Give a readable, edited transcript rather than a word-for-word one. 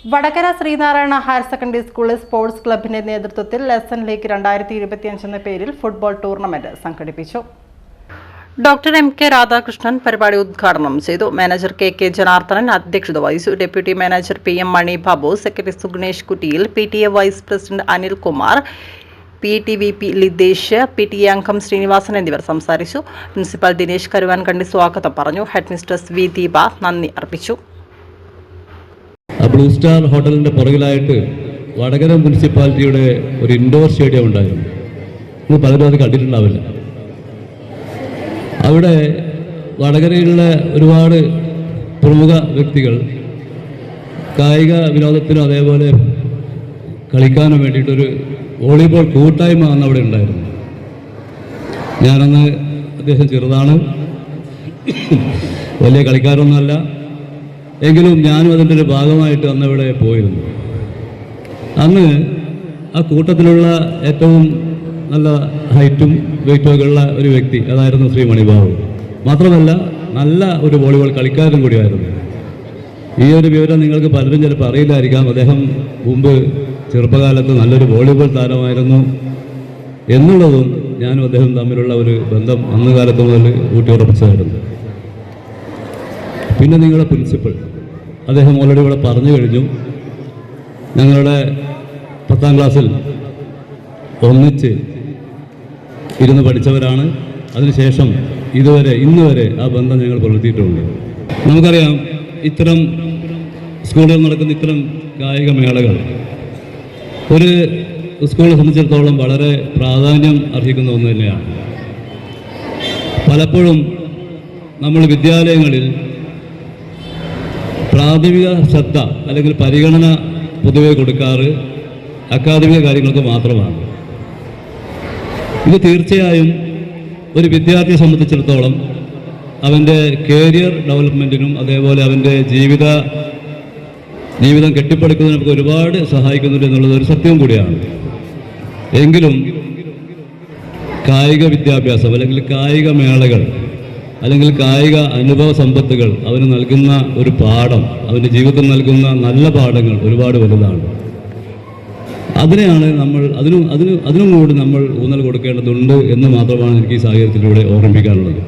Vadakara Sreenarayana higher secondary സ്കൂളിൽ sports ക്ലബിന്റെ നേതൃത്വത്തിൽ ലെസൺ ലീഗ് 2025 എന്ന പേരിൽ ഫുട്ബോൾ ടൂർണമെന്റ് സംഘടിപ്പിച്ചു. Doctor M K. രാധാകൃഷ്ണൻ പരിപാടി ഉദ്ഘാടനം ചെയ്തു. Manager K. ജനാർദ്ദനൻ അധ്യക്ഷത വഹിച്ചു. Deputy manager P M. Mani Babu, secretary Sugnesh Kuttiyil, PTA vice president Anilkumar, PTVP Lithesh, PTA അംഗം ശ്രീനിവാസൻ എന്നിവർ സംസാരിച്ചു. പ്രിൻസിപ്പൽ ദിനേശ് കരുവാൻകണ്ടി സ്വാഗതം പറഞ്ഞു. Head mistress V. ദീപ നന്ദി അർപ്പിച്ചു. ബ്ലൂ സ്റ്റാർ ഹോട്ടലിൻ്റെ പുറകിലായിട്ട് വടകര മുനിസിപ്പാലിറ്റിയുടെ ഒരു ഇൻഡോർ സ്റ്റേഡിയം ഉണ്ടായിരുന്നു. നിങ്ങൾ പലരും അത് കണ്ടിട്ടുണ്ടാവില്ല. അവിടെ വടകരയിലുള്ള ഒരുപാട് പ്രമുഖ വ്യക്തികൾ കായിക വിനോദത്തിനും അതേപോലെ കളിക്കാനും വേണ്ടിയിട്ടൊരു വോളിബോൾ കൂട്ടായ്മ അന്ന് അവിടെ ഉണ്ടായിരുന്നു. ഞാനന്ന് അദ്ദേഹം ചെറുതാണ്, വലിയ കളിക്കാരൊന്നുമല്ല, എങ്കിലും ഞാനും അതിൻ്റെ ഒരു ഭാഗമായിട്ട് അന്ന് ഇവിടെ പോയിരുന്നു. അന്ന് ആ കൂട്ടത്തിലുള്ള ഏറ്റവും നല്ല ഹൈറ്റും വെയിറ്റും ഒക്കെ ഉള്ള ഒരു വ്യക്തി അതായിരുന്നു ശ്രീ മണിബാബു. മാത്രമല്ല നല്ല ഒരു വോളിബോൾ കളിക്കാരനും കൂടിയായിരുന്നു. ഈ ഒരു വിവരം നിങ്ങൾക്ക് പലരും ചിലപ്പോൾ അറിയില്ലായിരിക്കാം. അദ്ദേഹം മുമ്പ് ചെറുപ്പകാലത്ത് നല്ലൊരു വോളിബോൾ താരമായിരുന്നു എന്നുള്ളതും ഞാനും അദ്ദേഹം തമ്മിലുള്ള ഒരു ബന്ധം അന്ന് കാലത്ത് മുതൽ ഊട്ടിയുറപ്പിച്ചതായിരുന്നു. പിന്നെ നിങ്ങളുടെ പ്രിൻസിപ്പൽ അദ്ദേഹം ഓൾറെഡി ഇവിടെ പറഞ്ഞു കഴിഞ്ഞു. ഞങ്ങളുടെ 10ാം ക്ലാസ്സിൽ ഒന്നിച്ച് ഇരുന്ന് പഠിച്ചവരാണ്. അതിനുശേഷം ഇന്ന് വരെ ആ ബന്ധം ഞങ്ങൾ പുലർത്തിയിട്ടുണ്ട്. നമുക്കറിയാം, ഇത്തരം സ്കൂളുകളിൽ നടക്കുന്ന ഇത്തരം കായിക മേളകൾ ഒരു സ്കൂളിനെ സംബന്ധിച്ചിടത്തോളം വളരെ പ്രാധാന്യം അർഹിക്കുന്ന ഒന്ന് തന്നെയാണ്. പലപ്പോഴും നമ്മൾ വിദ്യാലയങ്ങളിൽ പ്രാഥമിക ശ്രദ്ധ അല്ലെങ്കിൽ പരിഗണന പൊതുവെ കൊടുക്കാറ് അക്കാദമിക കാര്യങ്ങൾക്ക് മാത്രമാണ്. ഇത് തീർച്ചയായും ഒരു വിദ്യാർത്ഥിയെ സംബന്ധിച്ചിടത്തോളം അവൻ്റെ കരിയർ ഡെവലപ്മെൻറ്റിനും അതേപോലെ അവൻ്റെ ജീവിതം കെട്ടിപ്പടുക്കുന്നതിനൊക്കെ ഒരുപാട് സഹായിക്കുന്നുണ്ട് എന്നുള്ളത് ഒരു സത്യം കൂടിയാണ്. എങ്കിലും കായിക വിദ്യാഭ്യാസം അല്ലെങ്കിൽ കായിക മേളകൾ അല്ലെങ്കിൽ കായിക അനുഭവ സമ്പത്തുകൾ അവന് നൽകുന്ന ഒരു പാഠം, അവൻ്റെ ജീവിതത്തിൽ നൽകുന്ന നല്ല പാഠങ്ങൾ ഒരുപാട് വലുതാണ്. അതിനെയാണ് നമ്മൾ അതിനും കൂടി നമ്മൾ ഊന്നൽ കൊടുക്കേണ്ടതുണ്ട് എന്ന് മാത്രമാണ് എനിക്ക് ഈ സാഹചര്യത്തിലൂടെ ഓർമ്മിപ്പിക്കാനുള്ളത്.